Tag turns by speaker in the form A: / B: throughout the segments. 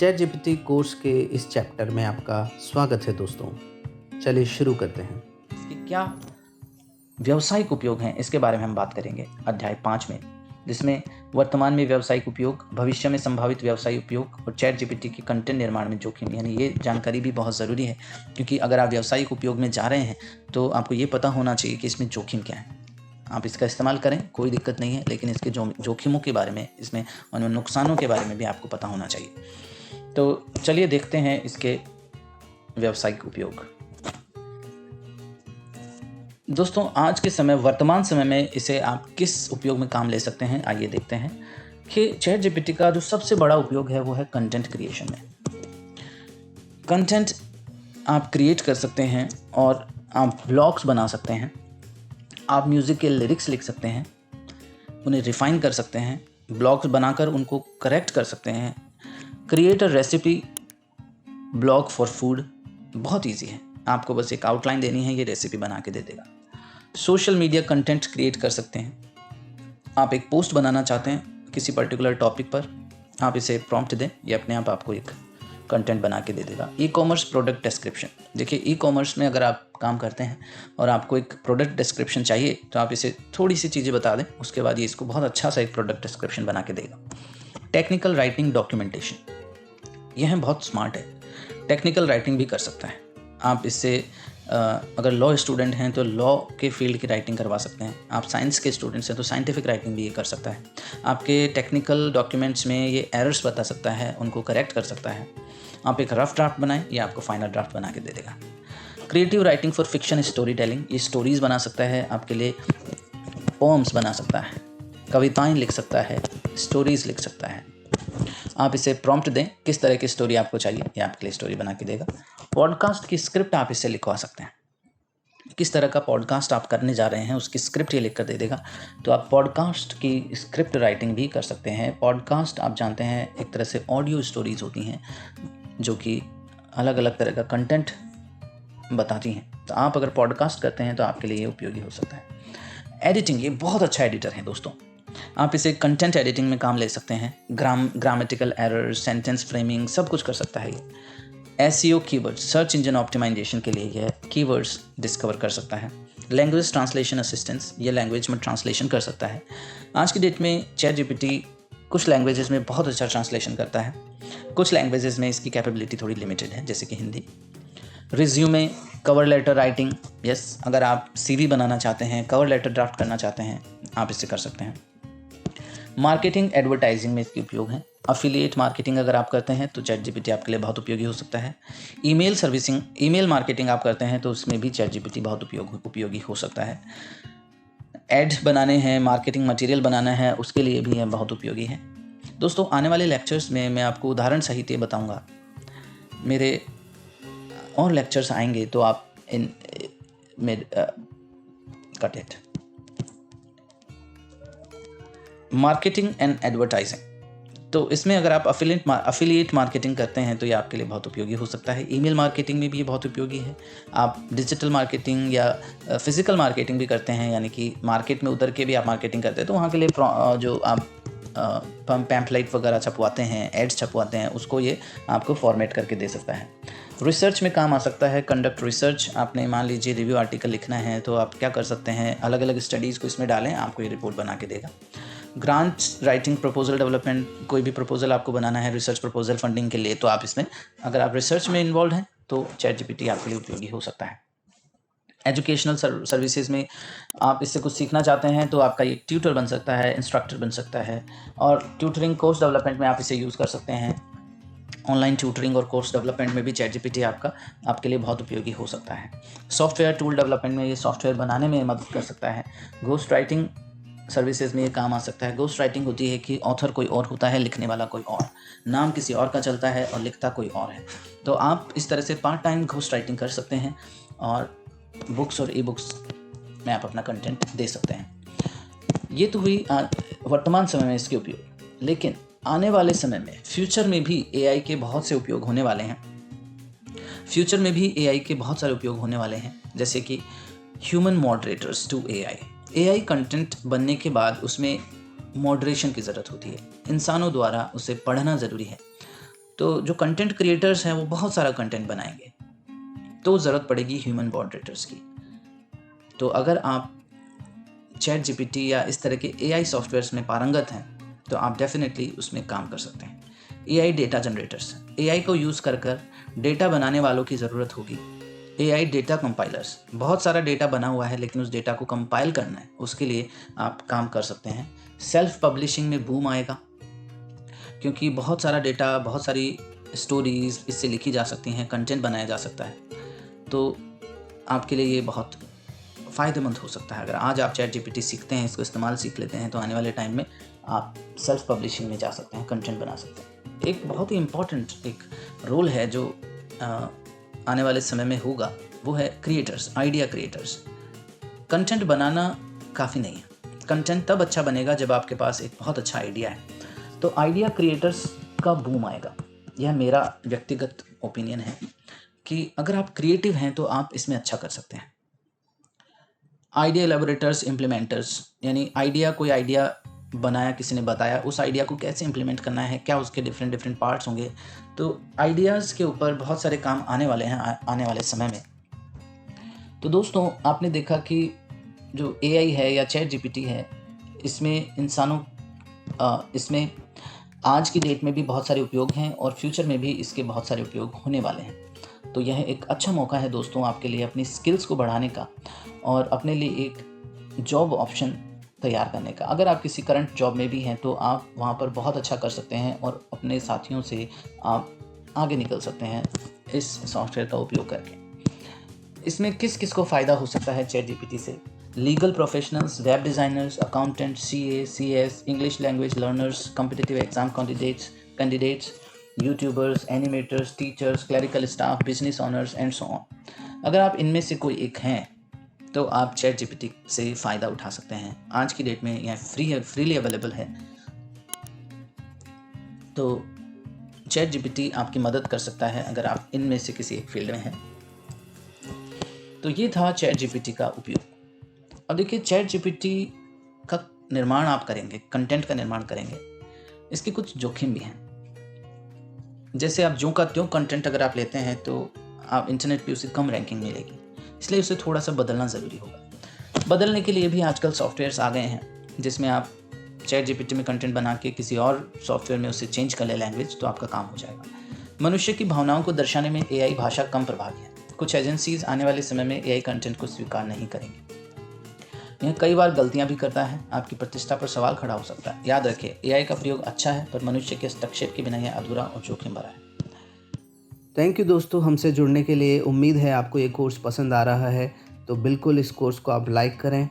A: Chat GPT course के इस chapter में आपका स्वागत है दोस्तों। चलिए शुरू करते हैं।
B: इसके क्या व्यावसायिक उपयोग हैं इसके बारे में हम बात करेंगे अध्याय 5 में, जिसमें वर्तमान में व्यावसायिक उपयोग, भविष्य में संभावित व्यावसायिक उपयोग और चैट जीपीटी के कंटेंट निर्माण में जोखिम, यानी ये जानकारी भी बहुत ज़रूरी है क्योंकि अगर आप व्यावसायिक उपयोग में जा रहे हैं तो आपको ये पता होना चाहिए कि इसमें जोखिम क्या है। आप इसका इस्तेमाल करें, कोई दिक्कत नहीं है, लेकिन इसके जोखिमों के बारे में, इसमें उन नुकसानों के बारे में भी आपको पता होना चाहिए। तो चलिए देखते हैं इसके व्यावसायिक उपयोग। दोस्तों, आज के समय, वर्तमान समय में इसे आप किस उपयोग में काम ले सकते हैं, आइए देखते हैं कि चैट जीपीटी का जो सबसे बड़ा उपयोग है वो है कंटेंट क्रिएशन में। कंटेंट आप क्रिएट कर सकते हैं और आप ब्लॉग्स बना सकते हैं, आप म्यूज़िक के लिरिक्स लिख सकते हैं, उन्हें रिफ़ाइन कर सकते हैं, ब्लॉग्स बनाकर उनको करेक्ट कर सकते हैं, create a recipe blog for food, बहुत ईजी है। आपको बस एक आउटलाइन देनी है, ये रेसिपी बना के दे देगा। सोशल मीडिया कंटेंट क्रिएट कर सकते हैं। आप एक पोस्ट बनाना चाहते हैं किसी पर्टिकुलर टॉपिक पर, आप इसे प्रॉम्प्ट दें, ये अपने आप आपको एक कंटेंट बना के दे देगा। ई कॉमर्स प्रोडक्ट डिस्क्रिप्शन, देखिए ई कॉमर्स में अगर आप काम करते हैं और आपको एक प्रोडक्ट डिस्क्रिप्शन चाहिए तो आप इसे थोड़ी सी चीज़ें बता दें, उसके बाद ये इसको बहुत अच्छा सा एक प्रोडक्ट डिस्क्रिप्शन बना के देगा। टेक्निकल राइटिंग डॉक्यूमेंटेशन, यह है बहुत स्मार्ट है, टेक्निकल राइटिंग भी कर सकता है। आप इससे अगर लॉ स्टूडेंट हैं तो लॉ के फील्ड की राइटिंग करवा सकते हैं, आप साइंस के स्टूडेंट्स हैं तो साइंटिफिक राइटिंग भी ये कर सकता है। आपके टेक्निकल डॉक्यूमेंट्स में ये एरर्स बता सकता है, उनको करेक्ट कर सकता है। आप एक रफ ड्राफ्ट बनाएं, ये आपको फाइनल ड्राफ्ट बना के दे देगा। Creative writing for fiction story telling, ये स्टोरीज़ बना सकता है, आपके लिए पोम्स बना सकता है, कविताएँ लिख सकता है, स्टोरीज़ लिख सकता है। आप इसे प्रॉम्प्ट दें किस तरह की स्टोरी आपको चाहिए, ये आपके लिए स्टोरी बना के देगा। पॉडकास्ट की स्क्रिप्ट आप इससे लिखवा सकते हैं, किस तरह का पॉडकास्ट आप करने जा रहे हैं उसकी स्क्रिप्ट ये लिख कर दे देगा। तो आप पॉडकास्ट की स्क्रिप्ट राइटिंग भी कर सकते हैं। पॉडकास्ट आप जानते हैं एक तरह से ऑडियो स्टोरीज़ होती हैं जो कि अलग अलग तरह का कंटेंट बताती हैं। तो आप अगर पॉडकास्ट करते हैं तो आपके लिए ये उपयोगी हो सकता है। एडिटिंग, ये बहुत अच्छा एडिटर है दोस्तों, आप इसे कंटेंट एडिटिंग में काम ले सकते हैं। ग्रामेटिकल एरर, सेंटेंस फ्रेमिंग, सब कुछ कर सकता है ये। SEO keywords, search engine optimisation के लिए यह कीवर्ड्स डिस्कवर कर सकता है। लैंग्वेज ट्रांसलेशन असिस्टेंस, ये लैंग्वेज में ट्रांसलेशन कर सकता है। आज की डेट में चैट जीपीटी कुछ लैंग्वेजेस में बहुत अच्छा ट्रांसलेशन करता है, कुछ लैंग्वेजेस में इसकी कैपेबिलिटी थोड़ी लिमिटेड है, जैसे कि Hindi. Resume, cover letter writing, yes, अगर आप सीवी बनाना चाहते हैं, कवर लेटर ड्राफ्ट करना चाहते हैं, आप इसे कर सकते हैं। मार्केटिंग एडवर्टाइजिंग में इसके उपयोग हैं। अफिलिएट मार्केटिंग अगर आप करते हैं तो चैट जीपीटी आपके लिए बहुत उपयोगी हो सकता है। ईमेल सर्विसिंग, ईमेल मार्केटिंग आप करते हैं तो उसमें भी चैट जीपीटी बहुत उपयोगी हो सकता है। एड बनाने हैं, मार्केटिंग मटेरियल बनाना है, उसके लिए भी यह बहुत उपयोगी है। दोस्तों, आने वाले लेक्चर्स में मैं आपको उदाहरण सहित ये बताऊँगा। मेरे और लेक्चर्स आएंगे तो आप इन cut it. Marketing and advertising, तो इसमें अगर आप अफिलिएट मार्केटिंग करते हैं तो ये आपके लिए बहुत उपयोगी हो सकता है। ईमेल मार्केटिंग में भी ये बहुत उपयोगी है। आप डिजिटल मार्केटिंग या फिजिकल मार्केटिंग भी करते हैं, यानी कि मार्केट में उतर के भी आप मार्केटिंग करते हैं, तो वहाँ के लिए जो आप पैम्पलेट वगैरह छपवाते हैं, एड्स छपवाते हैं, उसको ये आपको फॉर्मेट करके दे सकता है। रिसर्च में काम आ सकता है। कंडक्ट रिसर्च, आपने मान लीजिए रिव्यू आर्टिकल लिखना है तो आप क्या कर सकते हैं, अलग अलग स्टडीज़ को इसमें डालें, आपको ये रिपोर्ट बना के देगा। ग्रांट राइटिंग, प्रपोजल डेवलपमेंट, कोई भी प्रपोजल आपको बनाना है रिसर्च प्रपोजल फंडिंग के लिए, तो आप इसमें, अगर आप रिसर्च में इन्वॉल्व हैं तो चैट जीपीटी आपके लिए उपयोगी हो सकता है। एजुकेशनल सर्विसेज में आप इससे कुछ सीखना चाहते हैं तो आपका ये ट्यूटर बन सकता है, इंस्ट्रक्टर बन सकता है। और ट्यूटरिंग, कोर्स डेवलपमेंट में आप इसे यूज़ कर सकते हैं। ऑनलाइन ट्यूटरिंग और कोर्स डेवलपमेंट में भी चैट जीपीटी आपके लिए बहुत उपयोगी हो सकता है। सॉफ्टवेयर टूल डेवलपमेंट में ये सॉफ्टवेयर बनाने में मदद कर सकता है। घोस्ट राइटिंग सर्विसेज में ये काम आ सकता है। घोस्ट राइटिंग होती है कि ऑथर कोई और होता है, लिखने वाला कोई और, नाम किसी और का चलता है और लिखता कोई और है। तो आप इस तरह से पार्ट टाइम घोस्ट राइटिंग कर सकते हैं और बुक्स और ई बुक्स में आप अपना कंटेंट दे सकते हैं। ये तो हुई वर्तमान समय में इसके उपयोग, लेकिन आने वाले समय में, फ्यूचर में भी एआई के बहुत से उपयोग होने वाले हैं। फ्यूचर में भी एआई के बहुत सारे उपयोग होने वाले हैं, जैसे कि human moderators to AI content बनने के बाद उसमें मॉडरेशन की ज़रूरत होती है, इंसानों द्वारा उसे पढ़ना ज़रूरी है। तो जो कंटेंट क्रिएटर्स हैं वो बहुत सारा कंटेंट बनाएंगे, तो ज़रूरत पड़ेगी ह्यूमन मॉडरेटर्स की। तो अगर आप चैट जीपीटी या इस तरह के एआई सॉफ्टवेयर्स में पारंगत हैं तो आप डेफिनेटली उसमें काम कर सकते हैं। एआई डेटा जनरेटर्स, एआई को यूज़ कर डेटा बनाने वालों की ज़रूरत होगी। एआई डेटा कंपाइलर्स, बहुत सारा डेटा बना हुआ है लेकिन उस डेटा को कंपाइल करना है, उसके लिए आप काम कर सकते हैं। सेल्फ पब्लिशिंग में बूम आएगा क्योंकि बहुत सारा डेटा, बहुत सारी स्टोरीज इससे लिखी जा सकती हैं, कंटेंट बनाया जा सकता है, तो आपके लिए ये बहुत फ़ायदेमंद हो सकता है। अगर आज आप चैट जीपीटी सीखते हैं, इसको इस्तेमाल सीख लेते हैं, तो आने वाले टाइम में आप सेल्फ पब्लिशिंग में जा सकते हैं, कंटेंट बना सकते हैं। एक बहुत ही इम्पॉर्टेंट एक रोल है जो आने वाले समय में होगा, वो है क्रिएटर्स, आइडिया क्रिएटर्स। कंटेंट बनाना काफ़ी नहीं है, कंटेंट तब अच्छा बनेगा जब आपके पास एक बहुत अच्छा आइडिया है। तो आइडिया क्रिएटर्स का बूम आएगा, यह मेरा व्यक्तिगत ओपिनियन है कि अगर आप क्रिएटिव हैं तो आप इसमें अच्छा कर सकते हैं। आइडिया एलेबोरेटर्स, इम्प्लीमेंटर्स, यानी कोई आइडिया बनाया, किसी ने बताया, उस आइडिया को कैसे इम्प्लीमेंट करना है, क्या उसके डिफरेंट पार्ट्स होंगे। तो आइडियाज़ के ऊपर बहुत सारे काम आने वाले हैं आने वाले समय में। तो दोस्तों, आपने देखा कि जो एआई है या चैट जीपीटी है, इसमें आज की डेट में भी बहुत सारे उपयोग हैं और फ्यूचर में भी इसके बहुत सारे उपयोग होने वाले हैं। तो यह एक अच्छा मौका है दोस्तों आपके लिए अपनी स्किल्स को बढ़ाने का और अपने लिए एक जॉब ऑप्शन तैयार करने का। अगर आप किसी करंट जॉब में भी हैं तो आप वहाँ पर बहुत अच्छा कर सकते हैं और अपने साथियों से आप आगे निकल सकते हैं इस सॉफ्टवेयर का उपयोग करके। इसमें किस किस को फ़ायदा हो सकता है चैट जीपीटी से? Legal professionals, web designers, accountant, CA, CS, English language learners, competitive exam candidates, YouTubers, animators, teachers, clerical staff, business honours and so on. अगर आप इनमें से कोई एक हैं तो आप चैट जीपीटी से फ़ायदा उठा सकते हैं। आज की डेट में यह फ्रीली अवेलेबल है। तो चैट जीपीटी आपकी मदद कर सकता है अगर आप इनमें से किसी एक फील्ड में हैं। तो ये था चैट जीपीटी का उपयोग। अब देखिए, चैट जीपीटी का निर्माण आप करेंगे, कंटेंट का निर्माण करेंगे, इसके कुछ जोखिम भी हैं। जैसे आप ज्यों का त्यों कंटेंट अगर आप लेते हैं तो आप इंटरनेट पे उसे कम रैंकिंग मिलेगी, इसलिए उसे थोड़ा सा बदलना ज़रूरी होगा। बदलने के लिए भी आजकल सॉफ्टवेयर्स आ गए हैं जिसमें आप चैट जीपीटी में कंटेंट बना के किसी और सॉफ्टवेयर में उसे चेंज कर ले लैंग्वेज, तो आपका काम हो जाएगा। मनुष्य की भावनाओं को दर्शाने में एआई भाषा कम प्रभावी है। कुछ एजेंसीज आने वाले समय में एआई कंटेंट को स्वीकार नहीं करेंगी। यह कई बार गलतियां भी करता है, आपकी प्रतिष्ठा पर सवाल खड़ा हो सकता है। याद रखें, एआई का प्रयोग अच्छा है पर मनुष्य के हस्तक्षेप के बिना यह अधूरा और जोखिम भरा है।
A: थैंक यू दोस्तों, हमसे जुड़ने के लिए। उम्मीद है आपको ये कोर्स पसंद आ रहा है, तो बिल्कुल इस कोर्स को आप लाइक करें,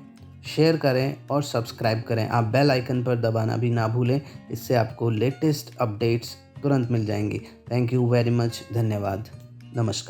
A: शेयर करें और सब्सक्राइब करें। आप बेल आइकन पर दबाना भी ना भूलें, इससे आपको लेटेस्ट अपडेट्स तुरंत मिल जाएंगी। थैंक यू वेरी मच, धन्यवाद, नमस्कार।